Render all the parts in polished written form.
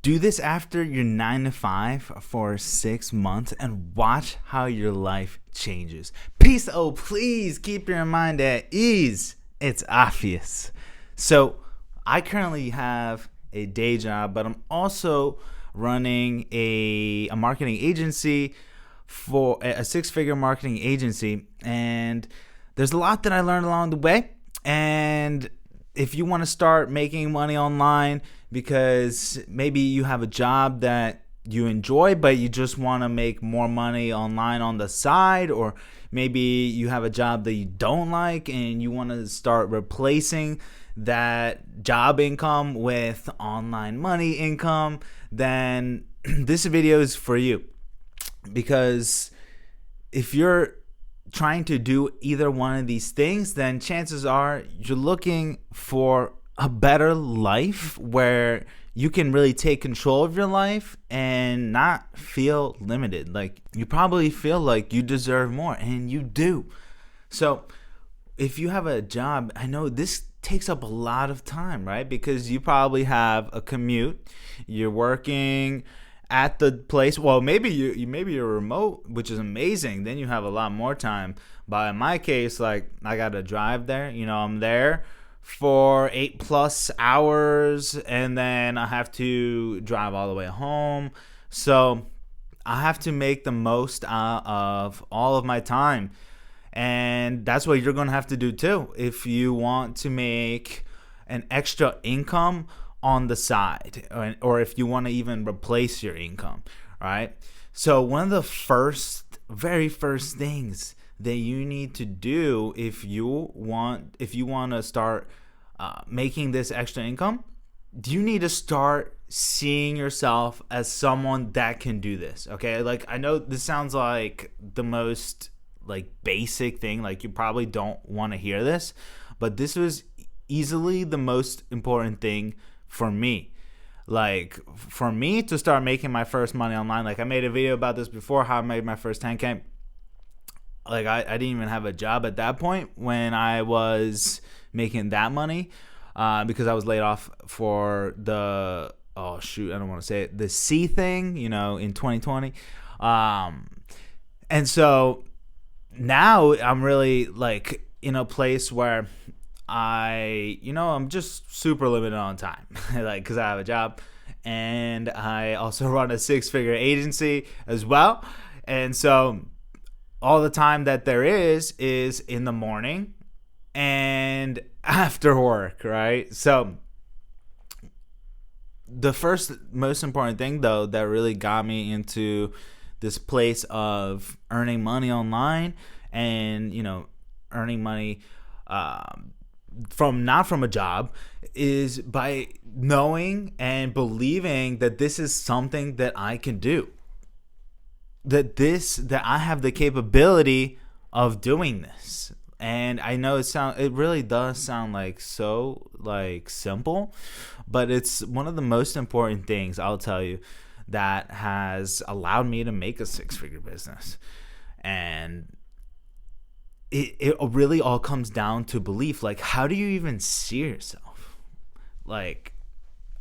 Do this after your 9 to 5 for 6 months and watch how your life changes. Peace. Oh, please keep your mind at ease. It's obvious. So, I currently have a day job, but I'm also running a marketing agency, for a six-figure marketing agency, and there's a lot that I learned along the way. And if you want to start making money online because maybe you have a job that you enjoy but you just want to make more money online on the side, or maybe you have a job that you don't like and you want to start replacing that job income with online money income, then this video is for you. Because if you're trying to do either one of these things, then chances are you're looking for a better life where you can really take control of your life and not feel limited. Like, you probably feel like you deserve more, and you do. So if you have a job, I know this takes up a lot of time, right? Because you probably have a commute, you're working at the place. Well, maybe you're remote, which is amazing. Then you have a lot more time. But in my case, like, I gotta drive there. I'm there for 8+ hours, and then I have to drive all the way home. So I have to make the most out of all of my time, and that's what you're gonna have to do too if you want to make an extra income on the side, or if you want to even replace your income, right? So one of the very first things that you need to do if you want to start making this extra income, you need to start seeing yourself as someone that can do this. Okay, like, I know this sounds like the most like basic thing, like you probably don't want to hear this, but this was easily the most important thing for me. Like, for me to start making my first money online, like, I made a video about this before, how I made my first 10K. Like, I didn't even have a job at that point when I was making that money, because I was laid off for the, oh shoot, I don't want to say it, the C thing, in 2020. And so now I'm really like in a place where I'm just super limited on time, like, because I have a job, and I also run a 6-figure agency as well. And so all the time that there is in the morning and after work, right? So the first most important thing, though, that really got me into this place of earning money online and, earning money not from a job, is by knowing and believing that this is something that I can do, that I have the capability of doing this. And I know it really does sound like so like simple, but it's one of the most important things, I'll tell you, that has allowed me to make a 6-figure business. And it really all comes down to belief. Like, how do you even see yourself? Like,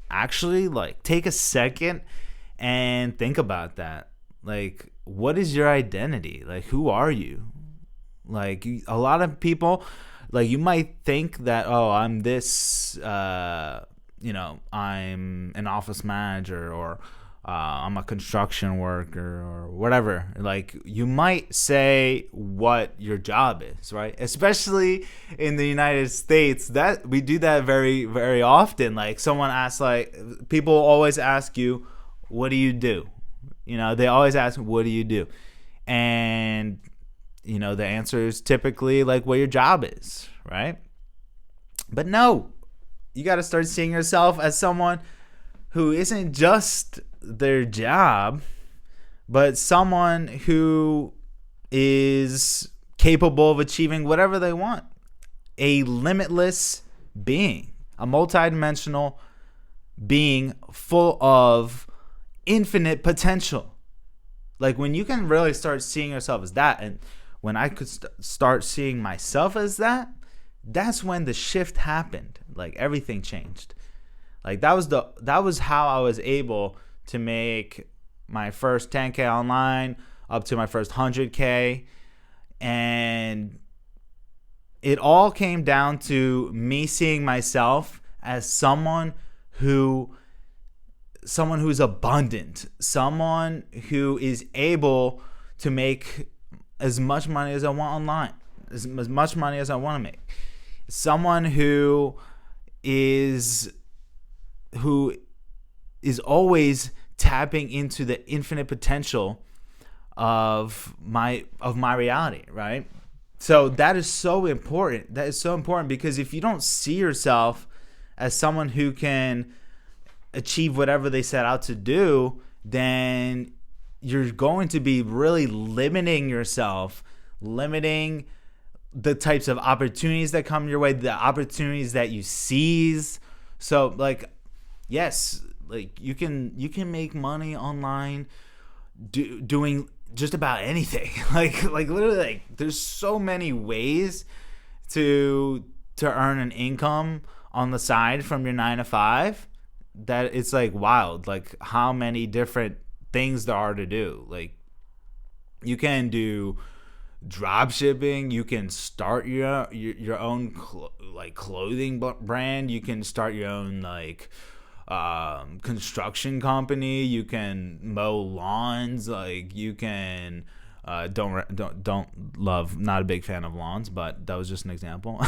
actually, like, take a second and think about that. Like, what is your identity? Like, who are you? Like, a lot of people, like, you might think that, oh, I'm this, I'm an office manager, or I'm a construction worker, or whatever. Like, you might say what your job is, right? Especially in the United States, that we do that very, very often. Like, someone asks, like, people always ask you, what do you do? They always ask, what do you do? And, the answer is typically like what your job is, right? But no, you got to start seeing yourself as someone who isn't just their job, but someone who is capable of achieving whatever they want. A limitless being, a multidimensional being full of infinite potential. Like, when you can really start seeing yourself as that, and when I could start seeing myself as that, that's when the shift happened. Like, everything changed. Like that was how I was able to make my first 10K online up to my first 100K. And it all came down to me seeing myself as someone who's abundant, someone who is able to make as much money as I want online, as much money as I want to make, someone who is always tapping into the infinite potential of my reality, right? So that is so important. That is so important, because if you don't see yourself as someone who can achieve whatever they set out to do, then you're going to be really limiting yourself, limiting the types of opportunities that come your way, the opportunities that you seize. So like, yes, like you can make money online doing just about anything. like literally, like there's so many ways to earn an income on the side from your 9 to 5 that it's like wild, like how many different things there are to do. Like you can do drop shipping, you can start your own clothing brand, you can start your own like construction company, you can mow lawns, like you can not a big fan of lawns, but that was just an example.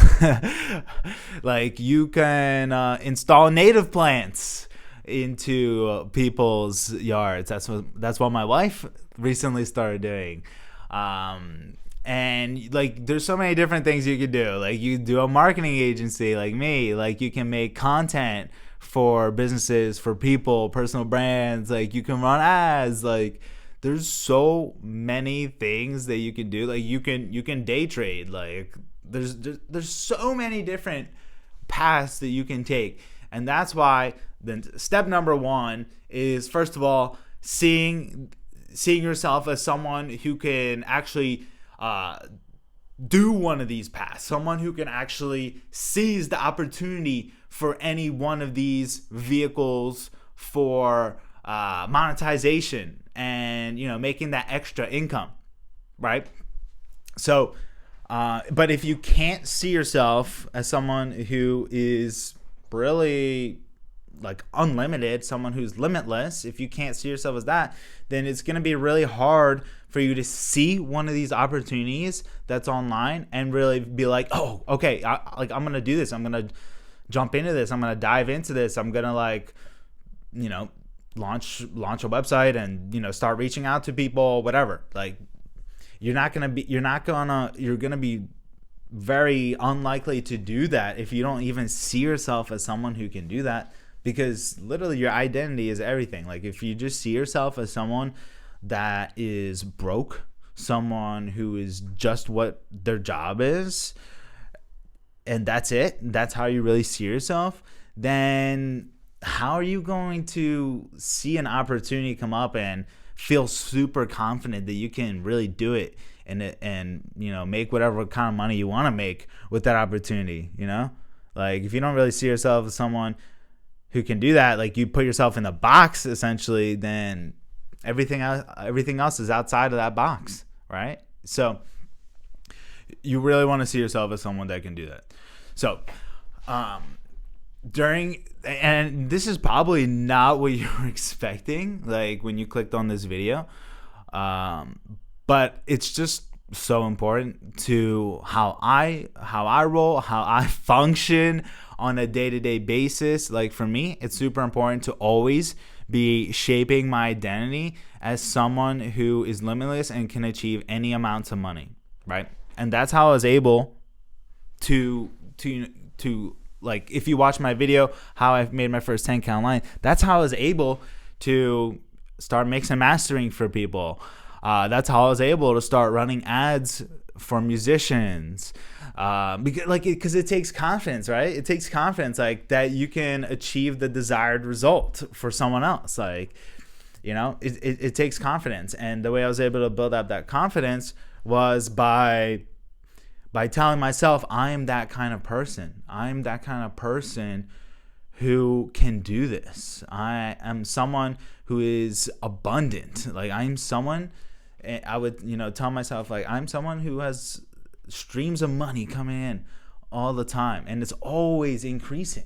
Like you can install native plants into people's yards. That's what my wife recently started doing. And like there's so many different things you could do. Like you do a marketing agency like me, like you can make content for businesses, for people, personal brands, like you can run ads. Like there's so many things that you can do. Like you can day trade. Like there's so many different paths that you can take. And that's why then step number 1 is, first of all, seeing yourself as someone who can actually do one of these paths, someone who can actually seize the opportunity for any one of these vehicles for monetization and, you know, making that extra income, right? So, but if you can't see yourself as someone who is really like unlimited, someone who's limitless, if you can't see yourself as that, then it's going to be really hard for you to see one of these opportunities that's online and really be like, oh, okay, I'm going to do this. I'm going to jump into this. I'm going to dive into this. I'm going to like, you know, launch a website and, you know, start reaching out to people, whatever. Like you're going to be very unlikely to do that if you don't even see yourself as someone who can do that, because literally your identity is everything. Like if you just see yourself as someone that is broke, someone who is just what their job is, and that's it, that's how you really see yourself, then how are you going to see an opportunity come up and feel super confident that you can really do it and you know, make whatever kind of money you want to make with that opportunity? You know, like if you don't really see yourself as someone who can do that, like you put yourself in the box essentially, then everything else is outside of that box, right? So you really want to see yourself as someone that can do that. So and this is probably not what you were expecting, like when you clicked on this video, but it's just so important to how I roll, how I function on a day-to-day basis. Like for me, it's super important to always be shaping my identity as someone who is limitless and can achieve any amounts of money, right? And that's how I was able to like, if you watch my video, how I made my first 10K online, that's how I was able to start mixing and mastering for people. That's how I was able to start running ads for musicians. Because it takes confidence, right? It takes confidence, like that you can achieve the desired result for someone else. Like, you know, it takes confidence. And the way I was able to build up that confidence was by telling myself, I am that kind of person. I'm that kind of person who can do this. I am someone who is abundant. Like I'm someone, I would, tell myself like I'm someone who has streams of money coming in all the time, and it's always increasing.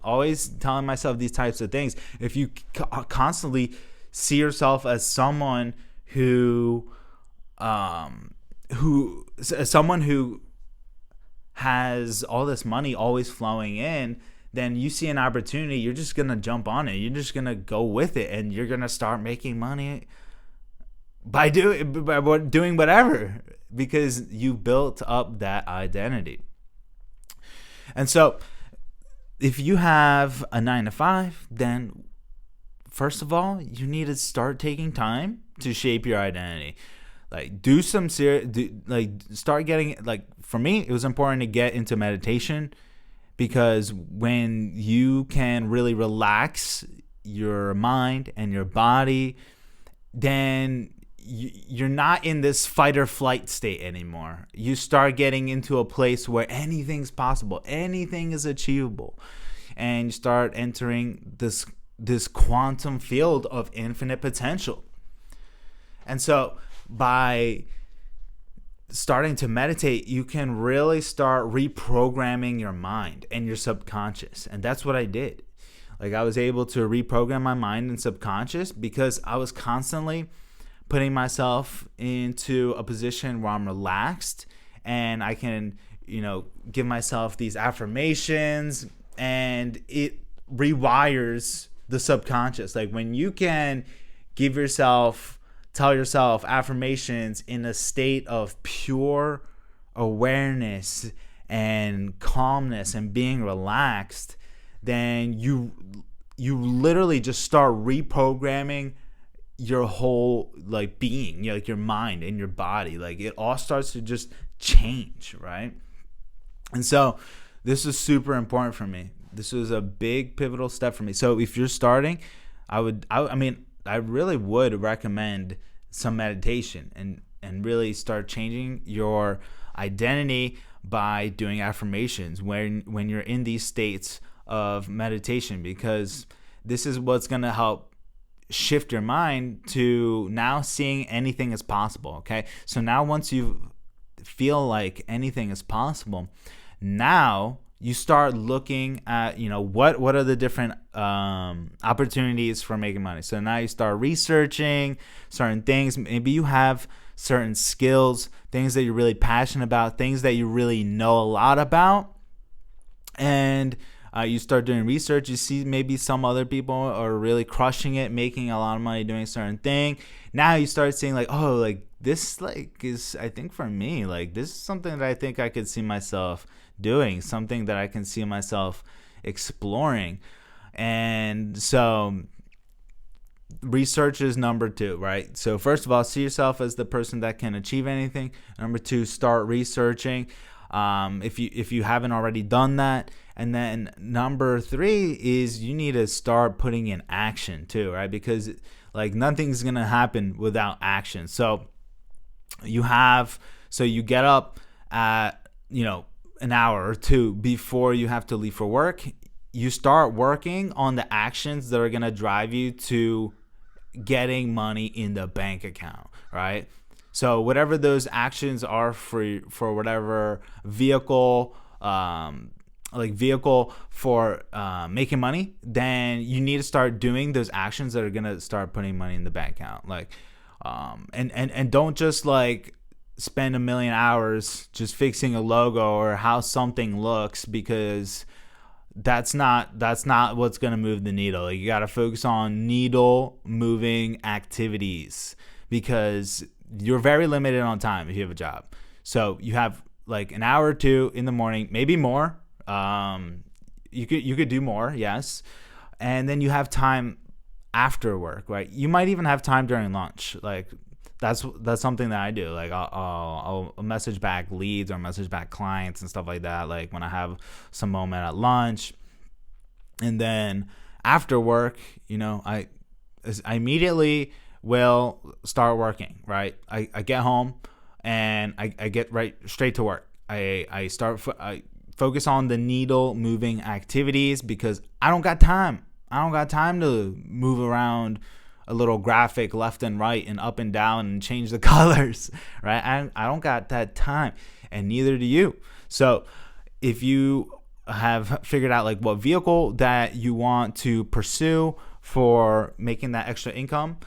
Always telling myself these types of things. If you constantly see yourself as someone who has all this money always flowing in, then you see an opportunity, you're just going to jump on it. You're just going to go with it, and you're going to start making money by doing whatever, because you built up that identity. And so if you have a 9-to-5, then first of all, you need to start taking time to shape your identity. Like do some start getting, like for me, it was important to get into meditation, because when you can really relax your mind and your body, then you're not in this fight or flight state anymore. You start getting into a place where anything's possible, anything is achievable, and you start entering this quantum field of infinite potential. And so by starting to meditate, you can really start reprogramming your mind and your subconscious. And that's what I did. Like I was able to reprogram my mind and subconscious because I was constantly putting myself into a position where I'm relaxed, and I can, give myself these affirmations, and it rewires the subconscious. Like when you can tell yourself affirmations in a state of pure awareness and calmness and being relaxed, then you literally just start reprogramming your whole like being, like your mind and your body. Like it all starts to just change, right? And so this is super important for me. This was a big pivotal step for me. So if you're starting, I really would recommend some meditation and really start changing your identity by doing affirmations when you're in these states of meditation, because this is what's going to help shift your mind to now seeing anything as possible. Okay, so now once you feel like anything is possible, now you start looking at what are the different opportunities for making money. So now you start researching certain things. Maybe you have certain skills, things that you're really passionate about, things that you really know a lot about, and you start doing research. You see maybe some other people are really crushing it, making a lot of money doing a certain thing. Now you start seeing like, oh, like this is, I think for me, like this is something that I think I could see myself doing, something that I can see myself exploring. And so research is number 2, right? So first of all, see yourself as the person that can achieve anything. Number 2, start researching. If you haven't already done that. And then number 3 is you need to start putting in action too, right? Because like nothing's going to happen without action. So you get up at, an hour or 2 before you have to leave for work. You start working on the actions that are going to drive you to getting money in the bank account, right? So whatever those actions are for whatever vehicle for making money, then you need to start doing those actions that are gonna start putting money in the bank account. Like, and don't just like spend a million hours just fixing a logo or how something looks, because that's not what's gonna move the needle. Like, you gotta focus on needle moving activities, because you're very limited on time if you have a job. So you have like an hour or 2 in the morning, maybe more. You could do more, yes. And then you have time after work, right? You might even have time during lunch. Like that's something that I do. Like I'll message back leads or message back clients and stuff like that, like when I have some moment at lunch. And then after work, I immediately will start working, right? I get home and I get right straight to work. I Focus on the needle moving activities, because I don't got time. I don't got time to move around a little graphic left and right and up and down and change the colors, right? I don't got that time, and neither do you. So if you have figured out like what vehicle that you want to pursue for making that extra income,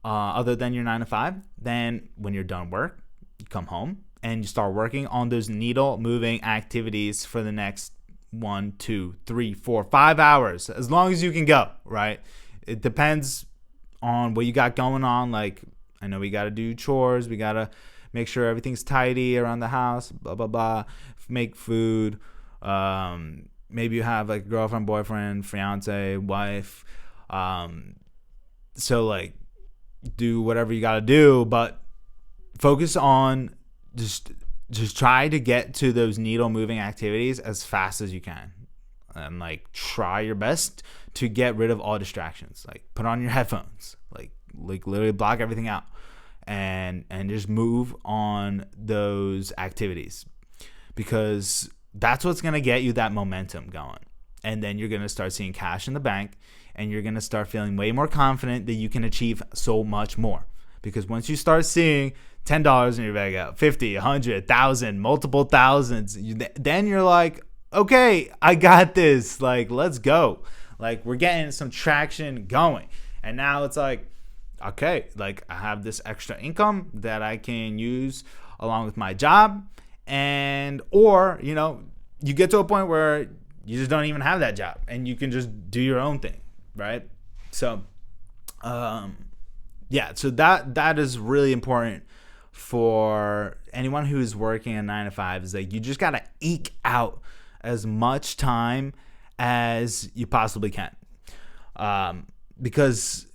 other than your 9 to 5, then when you're done work, you come home and you start working on those needle moving activities for the next 1, 2, 3, 4, 5 hours, as long as you can go, right? It depends on what you got going on. Like, I know we got to do chores. We got to make sure everything's tidy around the house, blah, blah, blah, make food. Maybe you have like a girlfriend, boyfriend, fiance, wife. So like, do whatever you got to do, but focus on just try to get to those needle moving activities as fast as you can, and like try your best to get rid of all distractions. Like, put on your headphones, like literally block everything out, and just move on those activities, because that's what's going to get you that momentum going. And then you're going to start seeing cash in the bank, and you're going to start feeling way more confident that you can achieve so much more. Because once you start seeing $10 in your bank account, 50, 100, 1,000, multiple thousands, then you're like, okay, I got this. Like, let's go. Like, we're getting some traction going. And now it's like, okay, like I have this extra income that I can use along with my job. And, or, you know, you get to a point where you just don't even have that job and you can just do your own thing, right? So, yeah, so that is really important for anyone who's working a 9 to 5. Is like, you just got to eke out as much time as you possibly can, because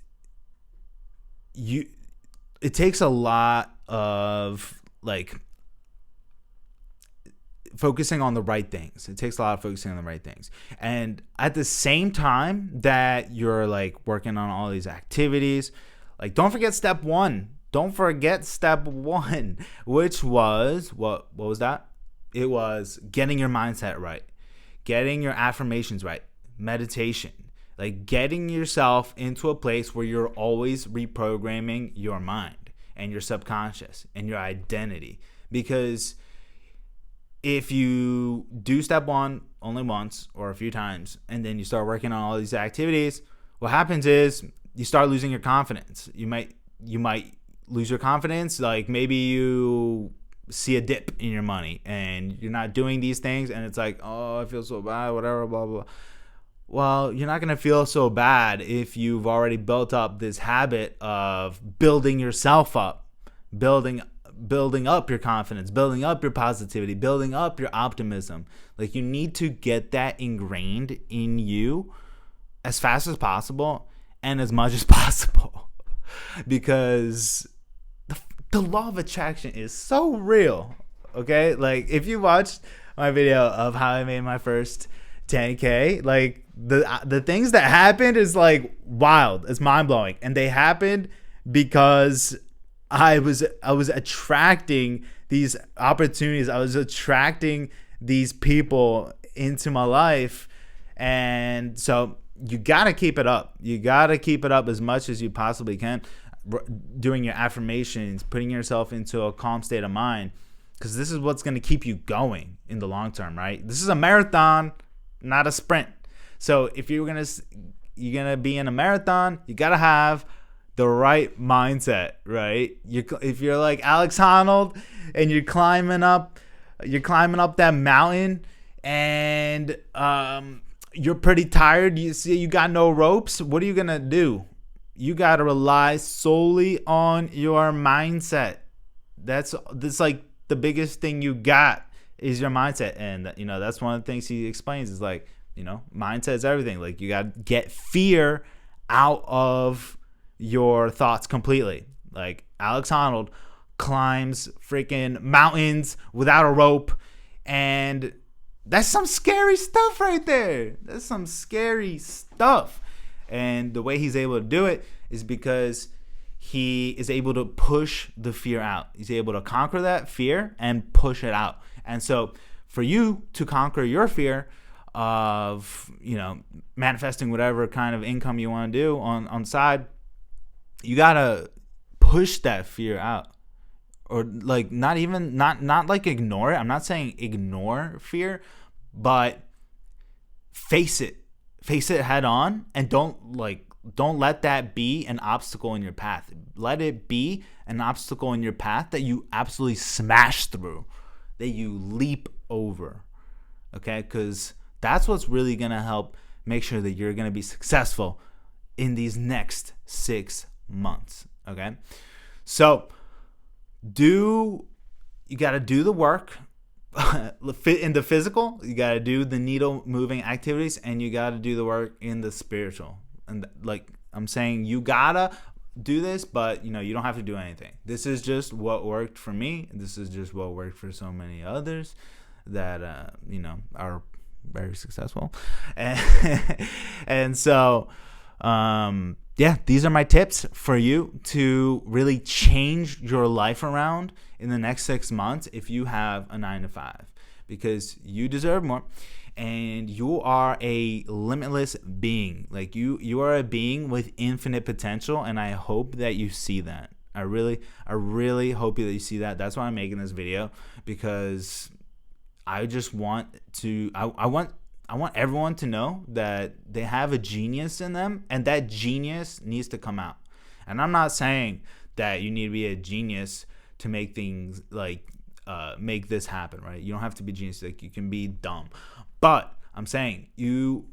it takes a lot of like focusing on the right things. It takes a lot of focusing on the right things. And at the same time that you're like working on all these activities, like, don't forget step one. Don't forget step one, which was, what was that? It was getting your mindset right, getting your affirmations right, meditation, like getting yourself into a place where you're always reprogramming your mind and your subconscious and your identity. Because if you do step one only once or a few times, and then you start working on all these activities, what happens is you start losing your confidence. You might lose your confidence. Like, maybe you see a dip in your money and you're not doing these things, and it's like, oh, I feel so bad, whatever, blah, blah. Well, you're not going to feel so bad if you've already built up this habit of building yourself up, building up your confidence, building up your positivity, building up your optimism. Like, you need to get that ingrained in you as fast as possible and as much as possible, because the law of attraction is so real. Okay, like, if you watched my video of how I made my first 10K, like the things that happened is like wild. It's mind blowing, and they happened because I was attracting these opportunities. I was attracting these people into my life, and so you gotta keep it up. You gotta keep it up as much as you possibly can. Doing your affirmations, putting yourself into a calm state of mind, because this is what's gonna keep you going in the long term, right? This is a marathon, not a sprint. So if you're gonna be in a marathon, you gotta have the right mindset, right? If you're like Alex Honnold and you're climbing up that mountain, and you're pretty tired, you see you got no ropes, what are you gonna do? You gotta rely solely on your mindset. That's like the biggest thing you got is your mindset. And you know, that's one of the things he explains is like, you know, mindset is everything. Like, you gotta get fear out of your thoughts completely. Like, Alex Honnold climbs freaking mountains without a rope, and that's some scary stuff right there. That's some scary stuff. And the way he's able to do it is because he is able to push the fear out. He's able to conquer that fear and push it out. And so for you to conquer your fear of, manifesting whatever kind of income you want to do on the side, you got to push that fear out. Or like not like ignore it. I'm not saying ignore fear, but face it head on, and don't let that be an obstacle in your path. Let it be an obstacle in your path that you absolutely smash through, that you leap over. Okay? Because that's what's really going to help make sure that you're going to be successful in these next 6 months. Okay? So you got to do the work in the physical, you got to do the needle moving activities, and you got to do the work in the spiritual. And like I'm saying, you gotta do this, but you don't have to do anything. This is just what worked for me. This is just what worked for so many others that are very successful. And so these are my tips for you to really change your life around in the next 6 months if you have a 9-to-5, because you deserve more. And you are a limitless being. Like you are a being with infinite potential, and I hope that you see that. I really hope that you see that. That's why I'm making this video, because I just want to. I want everyone to know that they have a genius in them, and that genius needs to come out. And I'm not saying that you need to be a genius to make things like make this happen, right? You don't have to be a genius. Like, you can be dumb. But I'm saying you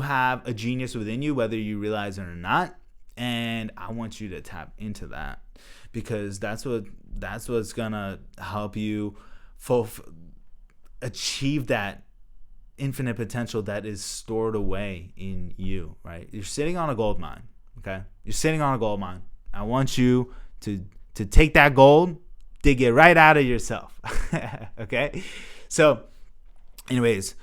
have a genius within you, whether you realize it or not, and I want you to tap into that, because that's what's gonna help you achieve that infinite potential that is stored away in you. Right? You're sitting on a gold mine. Okay, you're sitting on a gold mine. I want you to take that gold, dig it right out of yourself. Okay, so. Anyways,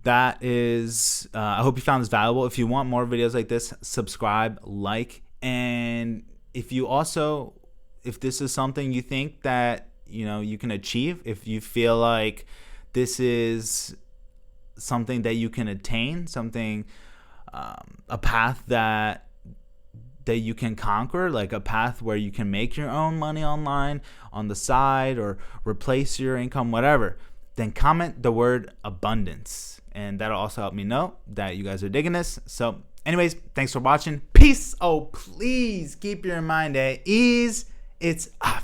that is, I hope you found this valuable. If you want more videos like this, subscribe, like, and if this is something you think that, you can achieve, if you feel like this is something that you can attain, something, a path that you can conquer, like a path where you can make your own money online on the side or replace your income, whatever, then comment the word abundance, and that'll also help me know that you guys are digging this. So anyways, thanks for watching. Peace. Oh, please keep your mind at ease. It's obvious.